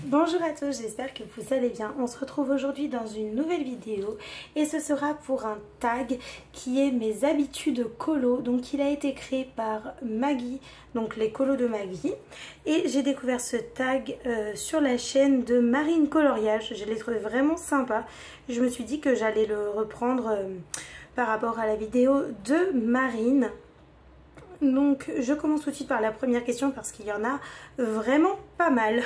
Bonjour à tous, j'espère que vous allez bien. On se retrouve aujourd'hui dans une nouvelle vidéo et ce sera pour un tag qui est mes habitudes colo. Donc il a été créé par Maggie, donc les colos de Maggie. Et j'ai découvert ce tag sur la chaîne de Marine Coloriage. Je l'ai trouvé vraiment sympa. Je me suis dit que j'allais le reprendre par rapport à la vidéo de Marine. Donc je commence tout de suite par la première question parce qu'il y en a vraiment pas mal.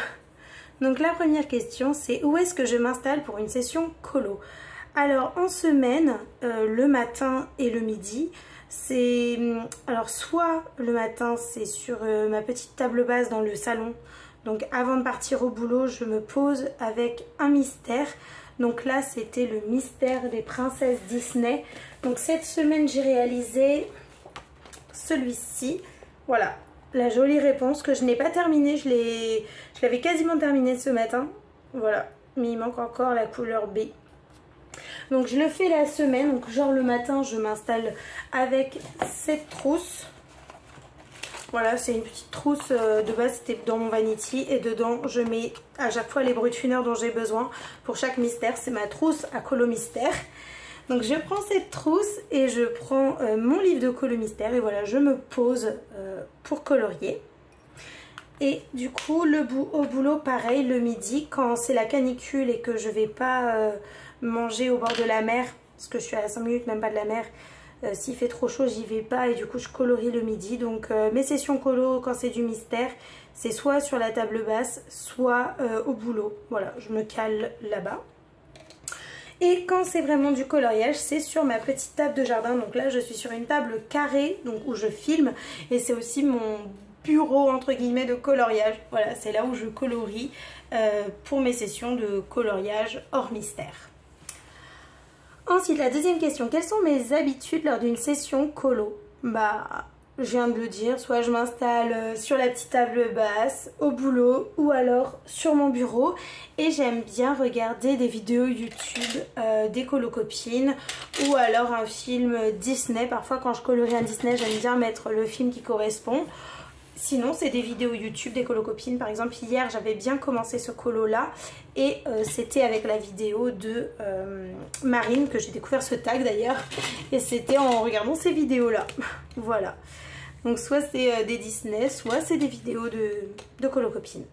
Donc la première question, c'est où est-ce que je m'installe pour une session colo? Alors en semaine, le matin et le midi, c'est... Alors soit le matin c'est sur ma petite table basse dans le salon. Donc avant de partir au boulot, je me pose avec un mystère. Donc là c'était le mystère des princesses Disney. Donc cette semaine j'ai réalisé celui-ci. Voilà. La jolie réponse que je n'ai pas terminée, je l'avais quasiment terminée ce matin. Voilà, mais il manque encore la couleur B. Donc je le fais la semaine, donc genre le matin je m'installe avec cette trousse. Voilà, c'est une petite trousse de base, c'était dans mon vanity et dedans je mets à chaque fois les brutuneurs dont j'ai besoin pour chaque mystère. C'est ma trousse à colo mystère. Donc je prends cette trousse et je prends mon livre de colo mystère et voilà, je me pose pour colorier. Et du coup au boulot pareil, le midi quand c'est la canicule et que je vais pas manger au bord de la mer, parce que je suis à 5 minutes même pas de la mer, s'il fait trop chaud j'y vais pas et du coup je colorie le midi. Donc mes sessions colo quand c'est du mystère, c'est soit sur la table basse, soit au boulot. Voilà, je me cale là-bas. Et quand c'est vraiment du coloriage, c'est sur ma petite table de jardin. Donc là, je suis sur une table carrée, donc où je filme. Et c'est aussi mon bureau, entre guillemets, de coloriage. Voilà, c'est là où je colorie pour mes sessions de coloriage hors mystère. Ensuite, la deuxième question. Quelles sont mes habitudes lors d'une session colo? Bah... je viens de le dire, soit je m'installe sur la petite table basse, au boulot ou alors sur mon bureau. Et j'aime bien regarder des vidéos YouTube des colocopines ou alors un film Disney. Parfois quand je colorie un Disney, j'aime bien mettre le film qui correspond. Sinon c'est des vidéos YouTube des colocopines. Par exemple hier j'avais bien commencé ce colo là et c'était avec la vidéo de Marine que j'ai découvert ce tag d'ailleurs. Et c'était en regardant ces vidéos là. Voilà. Donc soit c'est des Disney, soit c'est des vidéos de colocopines.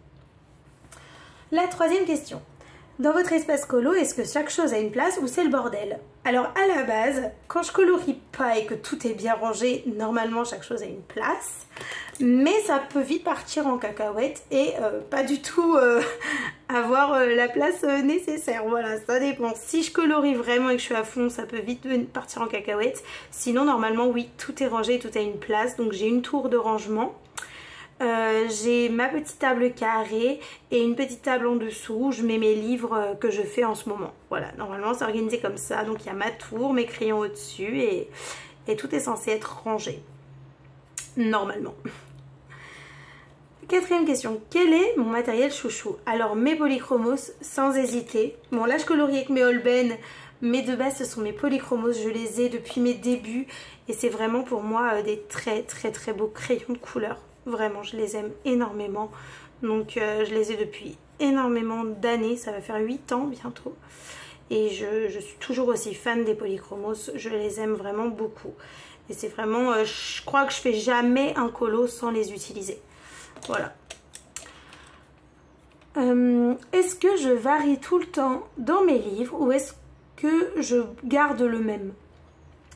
La troisième question. Dans votre espace colo, est-ce que chaque chose a une place ou c'est le bordel? Alors à la base, quand je colorie pas et que tout est bien rangé, normalement chaque chose a une place. Mais ça peut vite partir en cacahuète et pas du tout avoir la place nécessaire. Voilà, ça dépend. Si je colorie vraiment et que je suis à fond, ça peut vite partir en cacahuète. Sinon, normalement, oui, tout est rangé, tout a une place. Donc j'ai une tour de rangement. J'ai ma petite table carrée et une petite table en dessous où je mets mes livres que je fais en ce moment. Voilà, normalement c'est organisé comme ça. Donc il y a ma tour, mes crayons au-dessus et tout est censé être rangé. Normalement. Quatrième question. Quel est mon matériel chouchou? Alors mes polychromos sans hésiter. Bon là je colorie avec mes Holben. Mais de base ce sont mes polychromos, je les ai depuis mes débuts. Et c'est vraiment pour moi des très beaux crayons de couleur. Vraiment, je les aime énormément. Donc je les ai depuis énormément d'années. Ça va faire 8 ans bientôt. Et je suis toujours aussi fan des polychromos. Je les aime vraiment beaucoup. Et c'est vraiment... je crois que je fais jamais un colo sans les utiliser. Voilà. Est-ce que je varie tout le temps dans mes livres ou est-ce que je garde le même?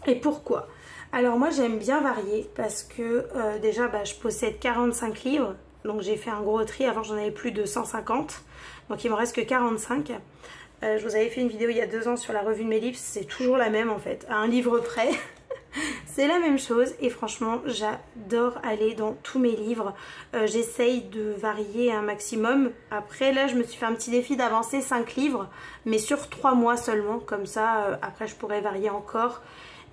Et pourquoi? Alors moi j'aime bien varier parce que déjà je possède 45 livres. Donc j'ai fait un gros tri, avant j'en avais plus de 150. Donc il me reste que 45. Je vous avais fait une vidéo il y a 2 ans sur la revue de mes livres, c'est toujours la même en fait. À un livre près, c'est la même chose et franchement j'adore aller dans tous mes livres. J'essaye de varier un maximum. Après là je me suis fait un petit défi d'avancer 5 livres, mais sur 3 mois seulement. Comme ça après je pourrais varier encore.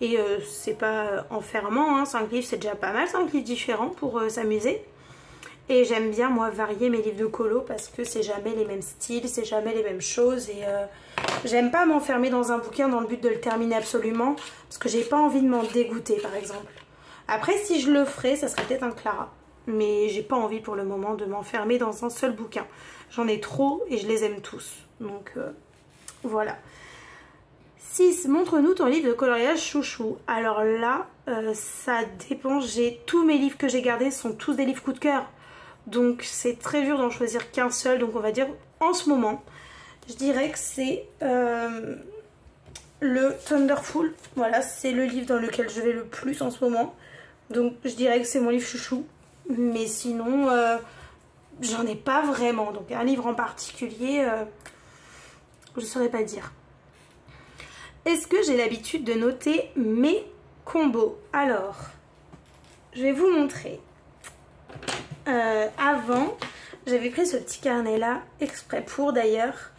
Et c'est pas enfermant, hein. 5 livres c'est déjà pas mal, 5 livres différents pour s'amuser. Et j'aime bien moi varier mes livres de colo parce que c'est jamais les mêmes styles, c'est jamais les mêmes choses. Et j'aime pas m'enfermer dans un bouquin dans le but de le terminer absolument parce que j'ai pas envie de m'en dégoûter par exemple. Après si je le ferais, ça serait peut-être un Clara. mais j'ai pas envie pour le moment de m'enfermer dans un seul bouquin. J'en ai trop et je les aime tous. Donc voilà. 6. Montre-nous ton livre de coloriage chouchou. Alors là, ça dépend. Tous mes livres que j'ai gardés sont tous des livres coup de cœur. Donc c'est très dur d'en choisir qu'un seul. Donc on va dire en ce moment, je dirais que c'est le Thunderful. Voilà, c'est le livre dans lequel je vais le plus en ce moment. Donc je dirais que c'est mon livre chouchou. Mais sinon, j'en ai pas vraiment. Donc un livre en particulier, je ne saurais pas dire. Est-ce que j'ai l'habitude de noter mes combos? Alors, je vais vous montrer. Avant, j'avais pris ce petit carnet là, exprès pour d'ailleurs.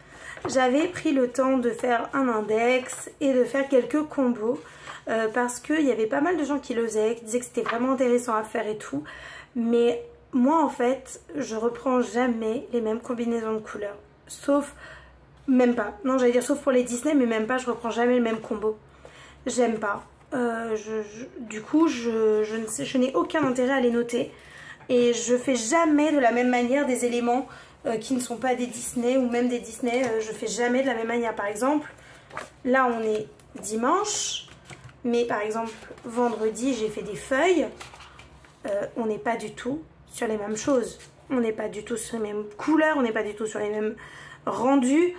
J'avais pris le temps de faire un index et de faire quelques combos. Parce qu'il y avait pas mal de gens qui le faisaient, qui disaient que c'était vraiment intéressant à faire et tout. Mais moi en fait, je reprends jamais les mêmes combinaisons de couleurs. Sauf, même pas. Non, j'allais dire sauf pour les Disney, mais même pas, je reprends jamais le même combo. J'aime pas. Du coup, je n'ai aucun intérêt à les noter. Et je fais jamais de la même manière des éléments qui ne sont pas des Disney ou même des Disney. Je fais jamais de la même manière. Par exemple, là on est dimanche. Mais par exemple, vendredi, j'ai fait des feuilles. On n'est pas du tout sur les mêmes choses. On n'est pas du tout sur les mêmes couleurs. On n'est pas du tout sur les mêmes rendus.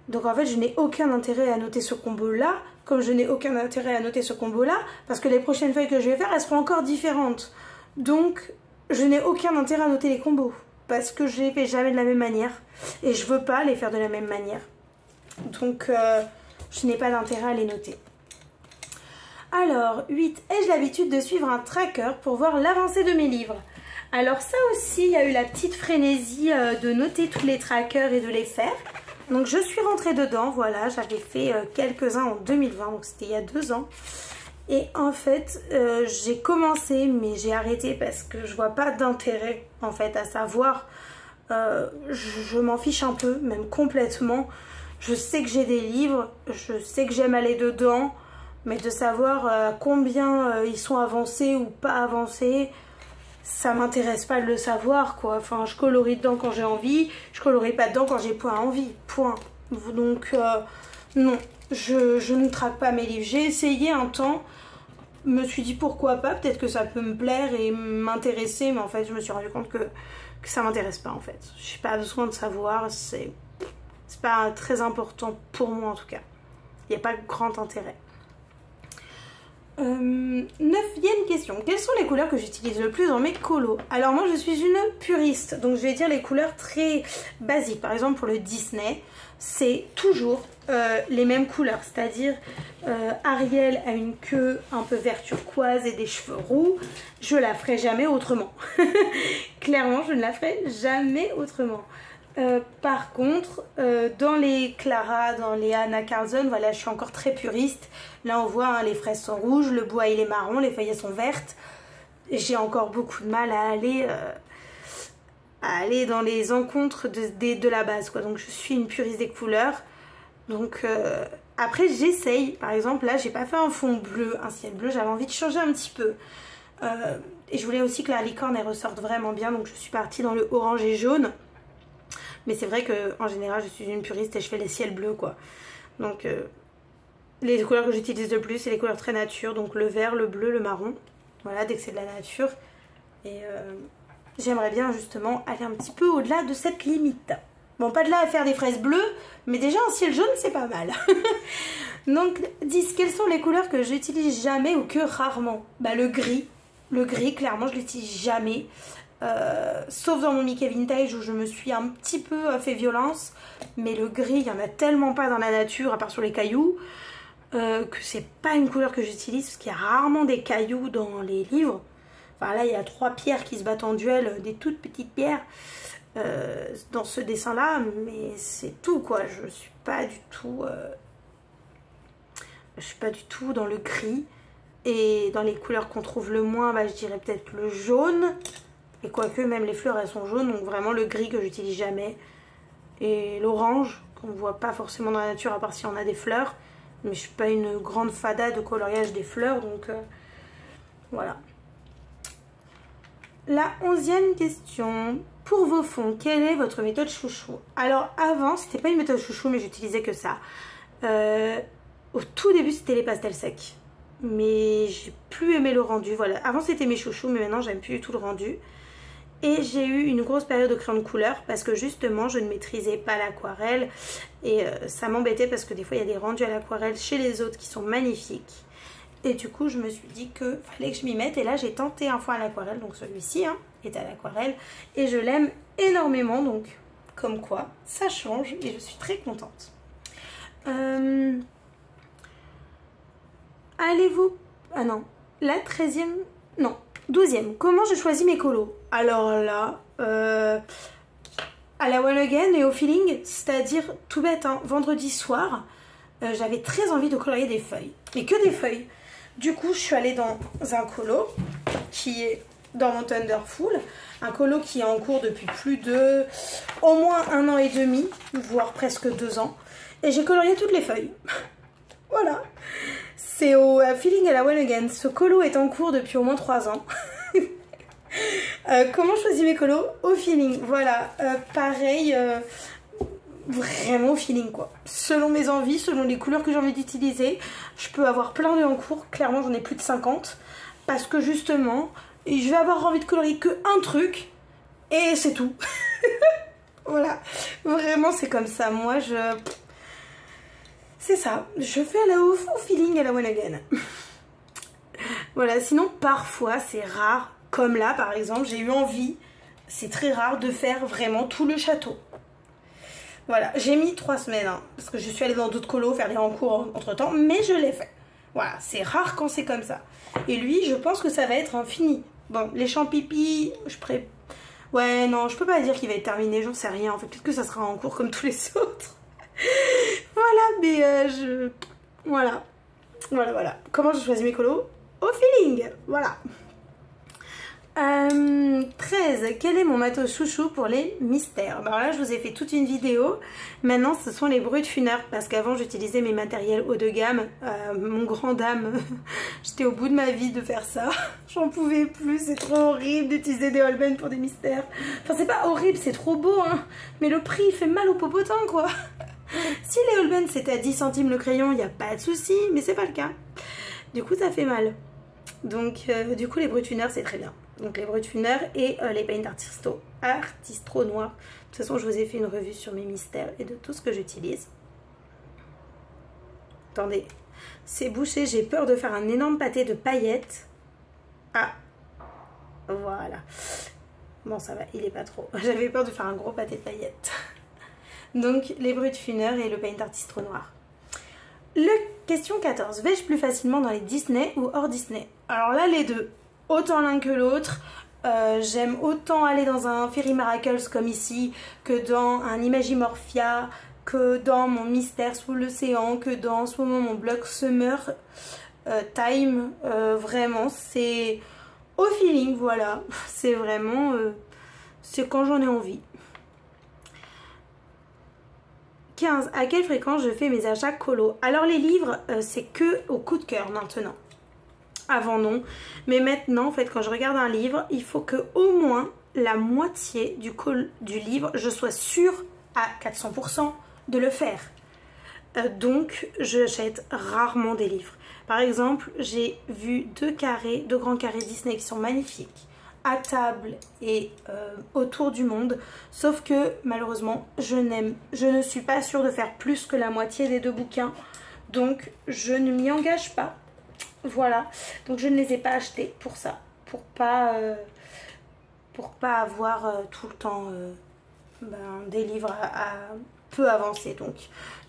Donc en fait, je n'ai aucun intérêt à noter ce combo-là. Comme je n'ai aucun intérêt à noter ce combo-là. Parce que les prochaines feuilles que je vais faire, elles seront encore différentes. Donc, je n'ai aucun intérêt à noter les combos. Parce que je les fais jamais de la même manière. Et je veux pas les faire de la même manière. Donc, je n'ai pas d'intérêt à les noter. Alors, 8. Ai-je l'habitude de suivre un tracker pour voir l'avancée de mes livres? Alors ça aussi, il y a eu la petite frénésie de noter tous les trackers et de les faire. Donc je suis rentrée dedans, voilà, j'avais fait quelques-uns en 2020, donc c'était il y a 2 ans. Et en fait, j'ai commencé, mais j'ai arrêté parce que je vois pas d'intérêt en fait à savoir. Je m'en fiche un peu, même complètement. Je sais que j'ai des livres, je sais que j'aime aller dedans. Mais de savoir combien ils sont avancés ou pas avancés, ça m'intéresse pas de le savoir quoi. Enfin, je colorie dedans quand j'ai envie, je colorie pas dedans quand j'ai pas envie, point. Donc non, je ne traque pas mes livres. J'ai essayé un temps, me suis dit pourquoi pas, peut-être que ça peut me plaire et m'intéresser, mais en fait je me suis rendu compte que ça m'intéresse pas en fait. J'ai pas besoin de savoir, c'est pas très important pour moi en tout cas. Il n'y a pas grand intérêt. 9e question. Quelles sont les couleurs que j'utilise le plus dans mes colos? Alors moi je suis une puriste, donc je vais dire les couleurs très basiques. Par exemple pour le Disney, c'est toujours les mêmes couleurs, c'est-à-dire Ariel a une queue un peu vert turquoise et des cheveux roux. Je la ferai jamais autrement. Clairement je ne la ferai jamais autrement. Par contre, dans les Clara, dans les Anna Carlson, voilà, je suis encore très puriste. Là, on voit, hein, les fraises sont rouges, le bois il est marron, les feuilles sont vertes. J'ai encore beaucoup de mal à aller dans les encontres de la base, quoi. Donc, je suis une puriste des couleurs. Donc, après, j'essaye. Par exemple, là, j'ai pas fait un fond bleu, un ciel bleu. J'avais envie de changer un petit peu. Et je voulais aussi que la licorne, elle ressorte vraiment bien. Donc, je suis partie dans le orange et jaune. Mais c'est vrai qu'en général, je suis une puriste et je fais les ciels bleus, quoi. Donc, les couleurs que j'utilise le plus, c'est les couleurs très nature. Donc, le vert, le bleu, le marron. Voilà, dès que c'est de la nature. Et j'aimerais bien, justement, aller un petit peu au-delà de cette limite. Bon, pas de là à faire des fraises bleues, mais déjà un ciel jaune, c'est pas mal. Donc, 10. Quelles sont les couleurs que j'utilise jamais ou que rarement? Bah, le gris. Le gris, clairement, je l'utilise jamais. Sauf dans mon Mickey Vintage où je me suis un petit peu fait violence, mais le gris il n'y en a tellement pas dans la nature à part sur les cailloux que c'est pas une couleur que j'utilise parce qu'il y a rarement des cailloux dans les livres. Enfin là il y a 3 pierres qui se battent en duel, des toutes petites pierres dans ce dessin là, mais c'est tout quoi. Je suis pas du tout dans le gris. Et dans les couleurs qu'on trouve le moins, bah, je dirais peut-être le jaune. Et quoique même les fleurs elles sont jaunes, donc vraiment le gris que j'utilise jamais. Et l'orange, qu'on ne voit pas forcément dans la nature à part si on a des fleurs. Mais je suis pas une grande fada de coloriage des fleurs, donc voilà. la 11e question. Pour vos fonds, quelle est votre méthode chouchou? Alors avant, c'était pas une méthode chouchou, mais j'utilisais que ça. Au tout début, c'était les pastels secs. Mais j'ai plus aimé le rendu. Voilà. Avant, c'était mes chouchous, mais maintenant, j'aime plus du tout le rendu. Et j'ai eu une grosse période de crayon de couleur parce que justement, je ne maîtrisais pas l'aquarelle. Et ça m'embêtait parce que des fois, il y a des rendus à l'aquarelle chez les autres qui sont magnifiques. Et du coup, je me suis dit qu'il fallait que je m'y mette. Et là, j'ai tenté un fois à l'aquarelle. Donc celui-ci est à l'aquarelle. Et je l'aime énormément. Donc, comme quoi, ça change. Et je suis très contente. Allez-vous... Ah non. La 13e... Non. 12e. Comment je choisis mes colos? Alors là... à la One Again et au feeling. C'est-à-dire, tout bête, hein, vendredi soir, j'avais très envie de colorier des feuilles. Mais que des feuilles. Du coup, je suis allée dans un colo qui est dans mon Thunderful. Un colo qui est en cours depuis plus de... au moins 1 an et demi, voire presque 2 ans. Et j'ai colorié toutes les feuilles. Voilà. C'est au feeling à la One Again. Ce colo est en cours depuis au moins 3 ans. Comment je choisis mes colos? Au feeling. Voilà. Pareil... vraiment au feeling quoi. Selon mes envies, selon les couleurs que j'ai envie d'utiliser, je peux avoir plein de en cours. Clairement j'en ai plus de 50 parce que justement je vais avoir envie de colorier que un truc et c'est tout. Voilà, vraiment c'est comme ça. Moi c'est ça, je fais au feeling à la One Again. Voilà, sinon parfois c'est rare, comme là par exemple j'ai eu envie, c'est très rare de faire vraiment tout le château. Voilà, j'ai mis 3 semaines, hein, parce que je suis allée dans d'autres colos faire des rencours entre temps, mais je l'ai fait. Voilà, c'est rare quand c'est comme ça. Et lui, je pense que ça va être fini. Bon, les champs pipi, ouais, non, je peux pas dire qu'il va être terminé, j'en sais rien. En fait, peut-être que ça sera en cours comme tous les autres. Voilà, mais Voilà. Voilà. Comment je choisis mes colos? Au feeling, voilà. 13. Quel est mon matos chouchou pour les mystères? Alors là je vous ai fait toute une vidéo. Maintenant ce sont les bruits de funeur parce qu'avant j'utilisais mes matériels haut de gamme. Mon grand dame, j'étais au bout de ma vie de faire ça. J'en pouvais plus, c'est trop horrible d'utiliser des Holbein pour des mystères. Enfin c'est pas horrible, c'est trop beau hein. Mais le prix il fait mal au popotin quoi. Si les Holbein c'était à 10 centimes le crayon, il n'y a pas de souci, mais c'est pas le cas. Du coup ça fait mal. Donc du coup les bruits de funeur c'est très bien. Donc les bruits de funeur et les paint artistro noirs. De toute façon je vous ai fait une revue sur mes mystères et de tout ce que j'utilise. Attendez, c'est bouché, j'ai peur de faire un énorme pâté de paillettes. Ah, voilà. Bon ça va, il est pas trop. J'avais peur de faire un gros pâté de paillettes. Donc les bruits de funeur et le paint artistro noir. Question 14. Vais-je plus facilement dans les Disney ou hors Disney? Alors là les deux. Autant l'un que l'autre. J'aime autant aller dans un Fairy Miracles comme ici que dans un Imagimorphia, que dans mon Mystère sous l'océan, que dans en ce moment mon bloc Summer Time. Vraiment c'est au feeling, voilà. C'est vraiment c'est quand j'en ai envie. 15. À quelle fréquence je fais mes achats colo? Alors les livres c'est que au coup de cœur maintenant. Avant non, mais maintenant en fait quand je regarde un livre il faut que au moins la moitié du livre je sois sûre à 400% de le faire. Donc j'achète rarement des livres. Par exemple j'ai vu deux grands carrés Disney qui sont magnifiques à table et autour du monde, sauf que malheureusement je ne suis pas sûre de faire plus que la moitié des 2 bouquins, donc je ne m'y engage pas. Voilà, donc je ne les ai pas achetés pour ça, pour pas avoir tout le temps des livres à peu avancés. Donc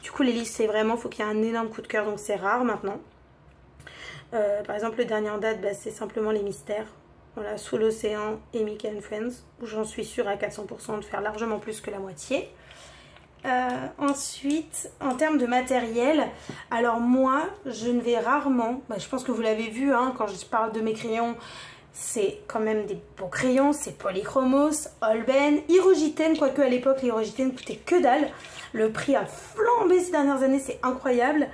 du coup les livres c'est vraiment, faut qu'il y ait un énorme coup de cœur, donc c'est rare maintenant. Par exemple le dernier en date c'est simplement les mystères, voilà, Sous l'océan et Mickey and Friends, où j'en suis sûre à 400% de faire largement plus que la moitié. Ensuite en termes de matériel, alors moi je ne vais rarement, je pense que vous l'avez vu hein, quand je parle de mes crayons, c'est quand même des beaux crayons, c'est Polychromos, Holbein, Hirogiten, quoique à l'époque les Hirogiten coûtaient que dalle, le prix a flambé ces dernières années, c'est incroyable,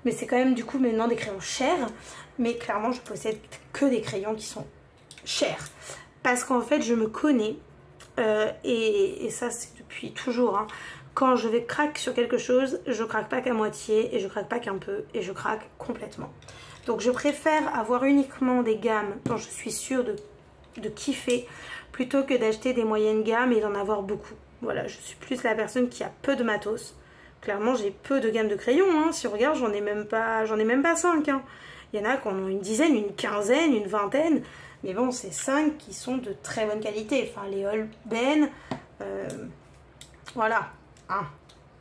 mais c'est quand même du coup maintenant des crayons chers, mais clairement je possède que des crayons qui sont chers. parce qu'en fait je me connais et ça c'est depuis toujours, hein. Quand je vais craquer sur quelque chose, je craque pas qu'à moitié et je craque pas qu'un peu et je craque complètement. Donc je préfère avoir uniquement des gammes dont je suis sûre de kiffer plutôt que d'acheter des moyennes gammes et d'en avoir beaucoup. Voilà, je suis plus la personne qui a peu de matos. Clairement, j'ai peu de gammes de crayons, hein. Si on regarde, j'en ai même pas 5, hein. Il y en a qui en ont une dizaine, une quinzaine, une vingtaine. Mais bon, c'est 5 qui sont de très bonne qualité. Enfin, les Holbein, voilà. Hein.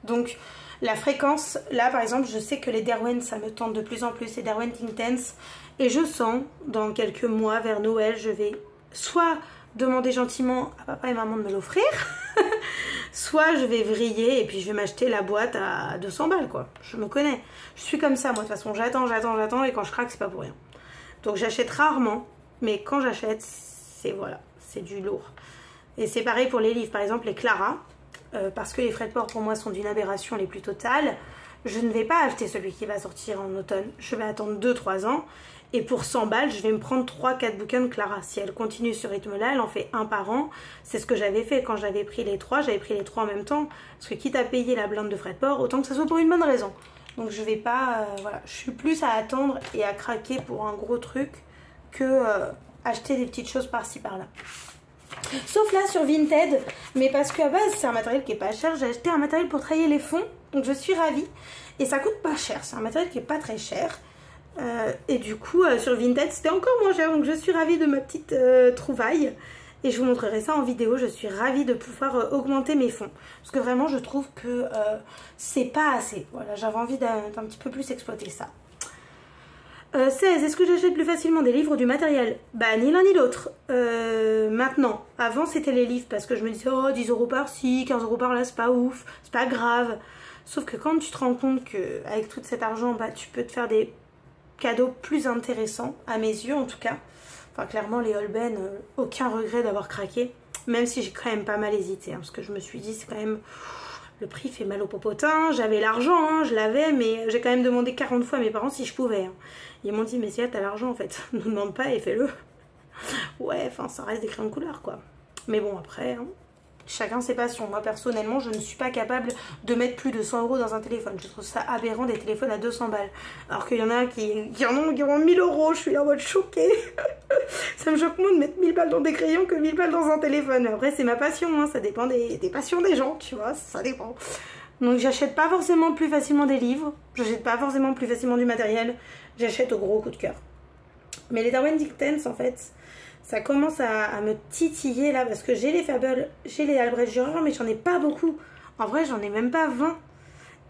Donc, la fréquence, là par exemple, je sais que les Derwent, ça me tente de plus en plus. Les Derwent Intense. Et je sens, dans quelques mois, vers Noël, je vais soit demander gentiment à papa et maman de me l'offrir, soit je vais vriller et puis je vais m'acheter la boîte à 200 balles, quoi. Je me connais. Je suis comme ça, moi, de toute façon. J'attends et quand je craque, c'est pas pour rien. Donc j'achète rarement, mais quand j'achète, c'est voilà, c'est du lourd. Et c'est pareil pour les livres, par exemple les Clara, parce que les frais de port pour moi sont d'une aberration les plus totales. Je ne vais pas acheter celui qui va sortir en automne. Je vais attendre 2-3 ans. Et pour 100 balles, je vais me prendre 3-4 bouquins de Clara. Si elle continue ce rythme-là, elle en fait un par an. C'est ce que j'avais fait quand j'avais pris les 3. J'avais pris les 3 en même temps. Parce que quitte à payer la blinde de frais de port, autant que ça soit pour une bonne raison. Donc je vais pas... voilà, je suis plus à attendre et à craquer pour un gros truc que acheter des petites choses par-ci par-là. Sauf là sur Vinted, mais parce qu'à base c'est un matériel qui est pas cher. J'ai acheté un matériel pour travailler les fonds, donc je suis ravie. Et ça coûte pas cher, c'est un matériel qui est pas très cher. Et du coup sur Vinted c'était encore moins cher, donc je suis ravie de ma petite trouvaille. Et je vous montrerai ça en vidéo. Je suis ravie de pouvoir augmenter mes fonds. Parce que vraiment je trouve que c'est pas assez. Voilà, j'avais envie d'un petit peu plus exploiter ça. 16. Est-ce que j'achète plus facilement des livres ou du matériel? Bah ni l'un ni l'autre. Maintenant, avant c'était les livres parce que je me disais oh 10 € par-ci, 15 € par-là, c'est pas ouf, c'est pas grave. Sauf que quand tu te rends compte que avec tout cet argent, bah tu peux te faire des cadeaux plus intéressants, à mes yeux en tout cas. Enfin clairement les Holbein, aucun regret d'avoir craqué. Même si j'ai quand même pas mal hésité, hein, parce que je me suis dit c'est quand même... Le prix fait mal au popotin, j'avais l'argent, hein, je l'avais, mais j'ai quand même demandé 40 fois à mes parents si je pouvais. Hein. Ils m'ont dit, mais si t'as l'argent en fait, ne demande pas et fais-le. Ouais, enfin ça reste des crayons de couleur quoi. Mais bon après, hein, chacun ses passions. Moi personnellement, je ne suis pas capable de mettre plus de 100 € dans un téléphone. Je trouve ça aberrant des téléphones à 200 balles. Alors qu'il y en a qui ont 1000 €, je suis là en mode choquée. Ça me choque moins de mettre 1000 balles dans des crayons que 1000 balles dans un téléphone. Mais après c'est ma passion, hein. Ça dépend des passions des gens, tu vois, ça dépend. Donc j'achète pas forcément plus facilement des livres, j'achète pas forcément plus facilement du matériel, j'achète au gros coup de cœur. Mais les Derwent Intense en fait, ça commence à me titiller là parce que j'ai les Fables, j'ai les Albrecht Dürer mais j'en ai pas beaucoup. En vrai j'en ai même pas 20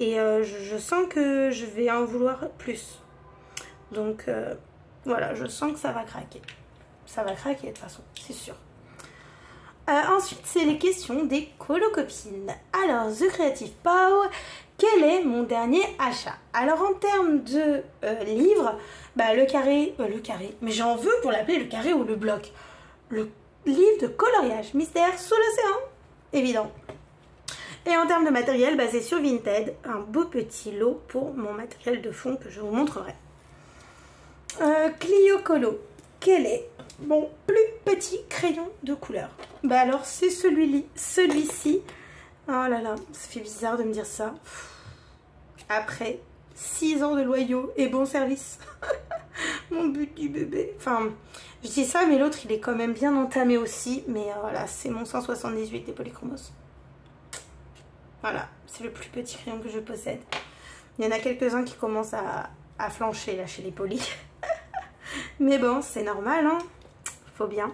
et je sens que je vais en vouloir plus. Donc voilà, je sens que ça va craquer. Ça va craquer de toute façon, c'est sûr. Ensuite, c'est les questions des colocopines. Alors, The Creative Pow, quel est mon dernier achat? Alors, en termes de livres, bah, le carré, mais j'en veux pour l'appeler le carré ou le bloc. Le livre de coloriage, Mystère sous l'océan, évident. Et en termes de matériel, bah, c'est sur Vinted, un beau petit lot pour mon matériel de fond que je vous montrerai. Clio Colo, quel est mon plus petit crayon de couleur? Bah alors c'est celui-ci. Oh là là, ça fait bizarre de me dire ça. Après 6 ans de loyaux et bon service. Mon but du bébé. Enfin, je dis ça, mais l'autre il est quand même bien entamé aussi. Mais voilà, c'est mon 178 des Polychromos. Voilà, c'est le plus petit crayon que je possède. Il y en a quelques-uns qui commencent à flancher là chez les polis. Mais bon, c'est normal, hein. Faut bien.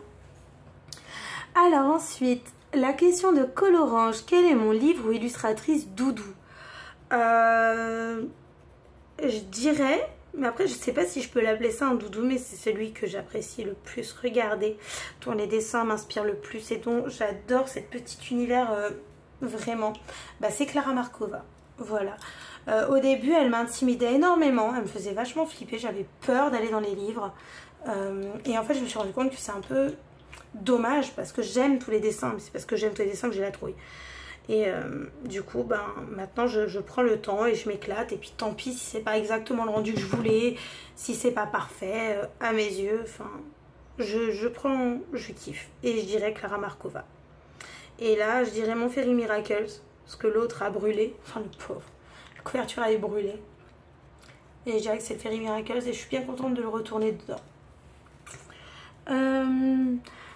Alors ensuite, la question de Colorange. Quel est mon livre ou illustratrice doudou? Je dirais, mais après je sais pas si je peux l'appeler ça un doudou, mais c'est celui que j'apprécie le plus regarder, dont les dessins m'inspirent le plus et dont j'adore cet petit univers vraiment. Bah, c'est Clara Markova. Voilà. Au début, elle m'intimidait énormément, elle me faisait vachement flipper, j'avais peur d'aller dans les livres. Et en fait, je me suis rendu compte que c'est un peu dommage parce que j'aime tous les dessins, mais c'est parce que j'aime tous les dessins que j'ai la trouille. Et du coup, ben, maintenant, je prends le temps et je m'éclate. Et puis tant pis si c'est pas exactement le rendu que je voulais, si c'est pas parfait, à mes yeux, enfin, je kiffe. Et je dirais Clara Markova. Et là, je dirais Mon Fairy Miracles, parce que l'autre a brûlé. Enfin, le pauvre. La couverture avait brûlé. Et je dirais que c'est le Fairy Miracles et je suis bien contente de le retourner dedans.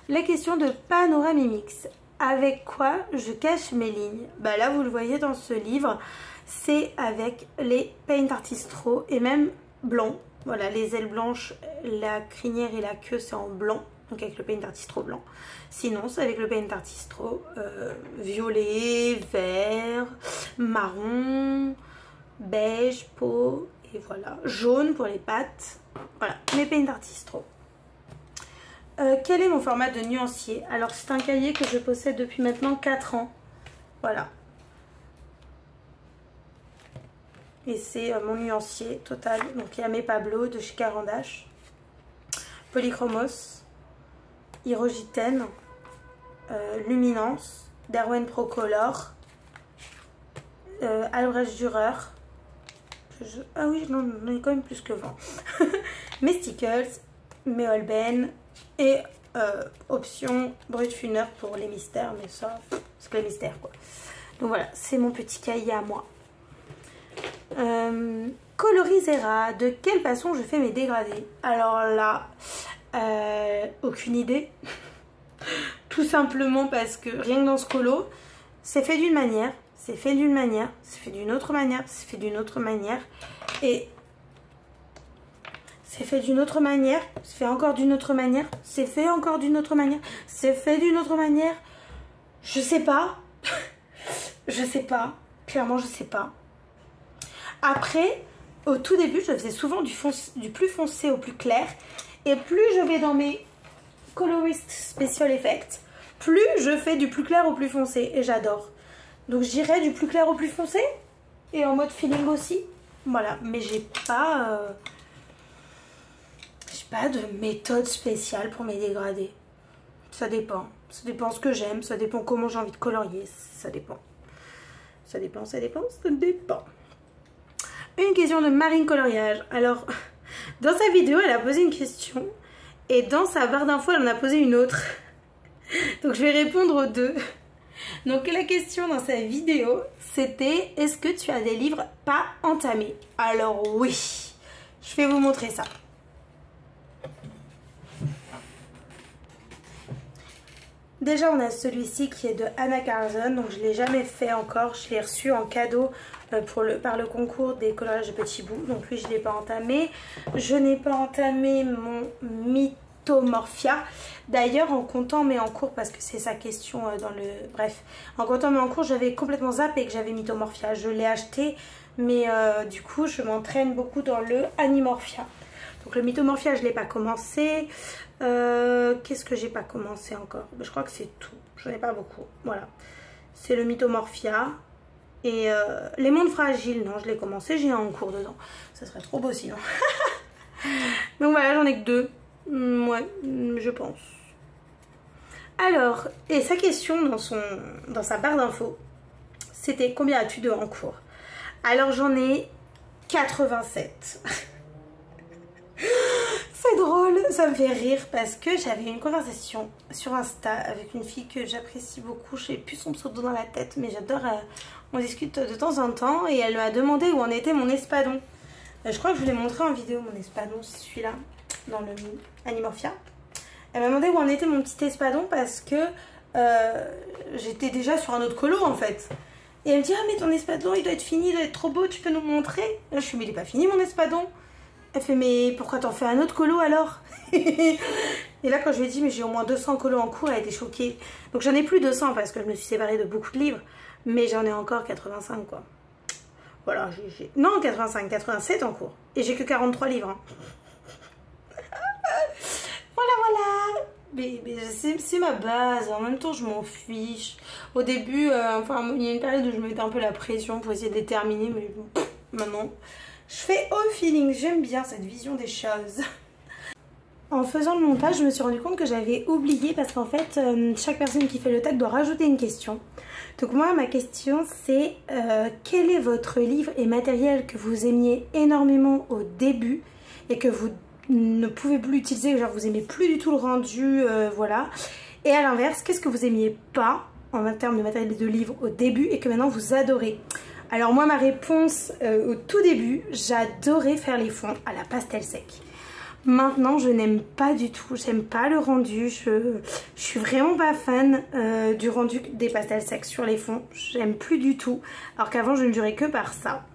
La question de Panoramimix. Avec quoi je cache mes lignes? Bah là, vous le voyez dans ce livre, c'est avec les Paint Artistro et même blanc. Voilà, les ailes blanches, la crinière et la queue, c'est en blanc. Donc avec le Paint Artistro blanc. Sinon, c'est avec le Paint Artistro violet, vert, marron, beige, peau. Et voilà, jaune pour les pattes. Voilà, mes Paint Artistro. Quel est mon format de nuancier? Alors, c'est un cahier que je possède depuis maintenant 4 ans. Voilà. Et c'est mon nuancier total. Donc, il y a mes Pablo de chez Caran d'Ache. Polychromos. Hyrogitène. Luminance. Derwent Procolor. Albrecht Dürer. Ah oui, non, on est quand même plus que 20. Mes Stickles. Mes Holbein. Et option Brut Funner pour les mystères, mais ça, c'est que les mystères quoi. Donc voilà, c'est mon petit cahier à moi. Colorisera, de quelle façon je fais mes dégradés? Alors là, aucune idée. Tout simplement parce que rien que dans ce colo, c'est fait d'une manière, c'est fait d'une manière, c'est fait d'une autre manière, c'est fait d'une autre manière. Et c'est fait d'une autre manière, c'est fait encore d'une autre manière, c'est fait encore d'une autre manière, c'est fait d'une autre manière. Je sais pas. Je sais pas. Clairement, je sais pas. Après, au tout début, je faisais souvent du plus foncé au plus clair. Et plus je vais dans mes Colorist Special Effects, plus je fais du plus clair au plus foncé. Et j'adore. Donc j'irai du plus clair au plus foncé. Et en mode feeling aussi. Voilà. Mais j'ai pas de méthode spéciale pour mes dégradés. Ça dépend. Ça dépend ce que j'aime. Ça dépend comment j'ai envie de colorier. Ça dépend. Ça dépend, ça dépend, ça dépend. Une question de Marine Coloriage. Alors, dans sa vidéo, elle a posé une question. Et dans sa barre d'infos, elle en a posé une autre. Donc, je vais répondre aux deux. Donc, la question dans sa vidéo, c'était: est-ce que tu as des livres pas entamés? Alors, oui. Je vais vous montrer ça. Déjà, on a celui-ci qui est de Anna Carson, donc je ne l'ai jamais fait encore. Je l'ai reçu en cadeau par le concours des coloriages de petits bouts. Donc lui, je ne l'ai pas entamé. Je n'ai pas entamé mon Mythomorphia. D'ailleurs, en comptant mes en cours, parce que c'est sa question dans le... Bref, en comptant mes en cours, j'avais complètement zappé que j'avais Mythomorphia. Je l'ai acheté, mais du coup, je m'entraîne beaucoup dans le Animorphia. Donc le Mythomorphia, je ne l'ai pas commencé. Qu'est-ce que j'ai pas commencé encore? Je crois que c'est tout. J'en ai pas beaucoup. Voilà. C'est le Mythomorphia. Et les mondes fragiles, non, je l'ai commencé. J'ai un en cours dedans. Ça serait trop beau sinon. Donc voilà, j'en ai que 2. Ouais, je pense. Alors, et sa question dans sa barre d'infos, c'était: combien as-tu de en cours? Alors j'en ai 87. C'est drôle, ça me fait rire parce que j'avais une conversation sur Insta avec une fille que j'apprécie beaucoup. Je n'ai plus son pseudo dans la tête, mais j'adore. On discute de temps en temps et elle m'a demandé où en était mon espadon. Je crois que je vous l'ai montré en vidéo, mon espadon, c'est celui-là, dans le Animorphia. Elle m'a demandé où en était mon petit espadon parce que j'étais déjà sur un autre colo en fait. Et elle me dit: ah mais ton espadon il doit être fini, il doit être trop beau, tu peux nous montrer? Là, je suis: mais il n'est pas fini mon espadon. Elle fait: mais pourquoi t'en fais un autre colo alors? Et là quand je lui ai dit: mais j'ai au moins 200 colos en cours, elle a été choquée. Donc j'en ai plus 200 parce que je me suis séparée de beaucoup de livres. Mais j'en ai encore 85 quoi. Voilà, non 85, 87 en cours. Et j'ai que 43 livres. Hein. Voilà. Mais c'est ma base, en même temps je m'en fiche. Au début, enfin il y a une période où je me mettais un peu la pression pour essayer de les terminer. Mais maintenant... je fais au feeling, j'aime bien cette vision des choses. En faisant le montage, je me suis rendu compte que j'avais oublié parce qu'en fait, chaque personne qui fait le tag doit rajouter une question. Donc moi, ma question c'est quel est votre livre et matériel que vous aimiez énormément au début et que vous ne pouvez plus l'utiliser, genre vous aimez plus du tout le rendu, voilà. Et à l'inverse, qu'est-ce que vous aimiez pas en termes de matériel de livre au début et que maintenant vous adorez? Alors moi, ma réponse au tout début, j'adorais faire les fonds à la pastel sec. Maintenant, je n'aime pas du tout, j'aime pas le rendu, je suis vraiment pas fan du rendu des pastels secs sur les fonds, j'aime plus du tout, alors qu'avant je ne jurais que par ça.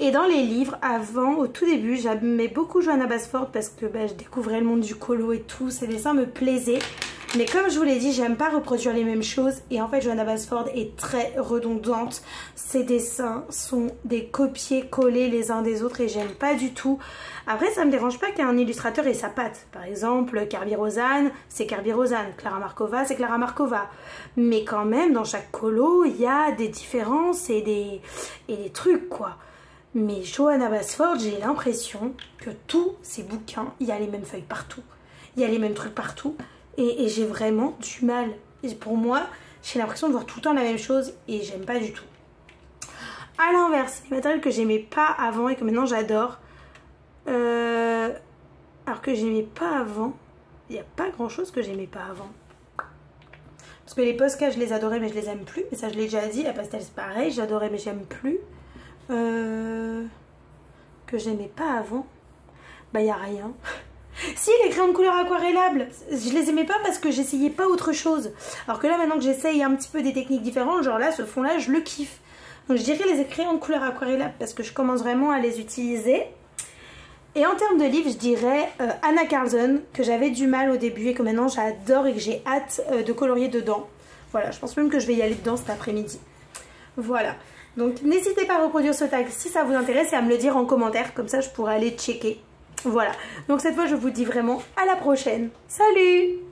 Et dans les livres, avant, au tout début, j'aimais beaucoup Johanna Basford parce que je découvrais le monde du colo et tout, ses dessins me plaisaient. Mais comme je vous l'ai dit, j'aime pas reproduire les mêmes choses et en fait Johanna Basford est très redondante. Ses dessins sont des copier-coller les uns des autres et j'aime pas du tout. Après ça me dérange pas qu'un illustrateur ait sa patte. Par exemple Kerby Rosanes, c'est Kerby Rosanes, Clara Markova, c'est Clara Markova. Mais quand même dans chaque colo il y a des différences et des trucs quoi. Mais Johanna Basford, j'ai l'impression que tous ces bouquins, il y a les mêmes feuilles partout. Il y a les mêmes trucs partout. Et j'ai vraiment du mal. Et pour moi, j'ai l'impression de voir tout le temps la même chose et j'aime pas du tout. A l'inverse, les matériels que j'aimais pas avant et que maintenant j'adore. Alors que j'aimais pas avant, il n'y a pas grand chose que j'aimais pas avant. Parce que les Posca, je les adorais mais je les aime plus. Mais ça, je l'ai déjà dit. La pastel, c'est pareil. J'adorais mais j'aime plus. Que j'aimais pas avant. Il n'y a rien. Si, les crayons de couleur aquarellables, je les aimais pas parce que j'essayais pas autre chose. Alors que là, maintenant que j'essaye un petit peu des techniques différentes, genre là, ce fond là, je le kiffe. Donc je dirais les crayons de couleur aquarellables parce que je commence vraiment à les utiliser. Et en termes de livres, je dirais Anna Karlsson, que j'avais du mal au début et que maintenant j'adore et que j'ai hâte de colorier dedans. Voilà, je pense même que je vais y aller dedans cet après-midi. Voilà. Donc n'hésitez pas à reproduire ce tag si ça vous intéresse et à me le dire en commentaire, comme ça je pourrai aller checker. Voilà, donc cette fois je vous dis vraiment à la prochaine. Salut!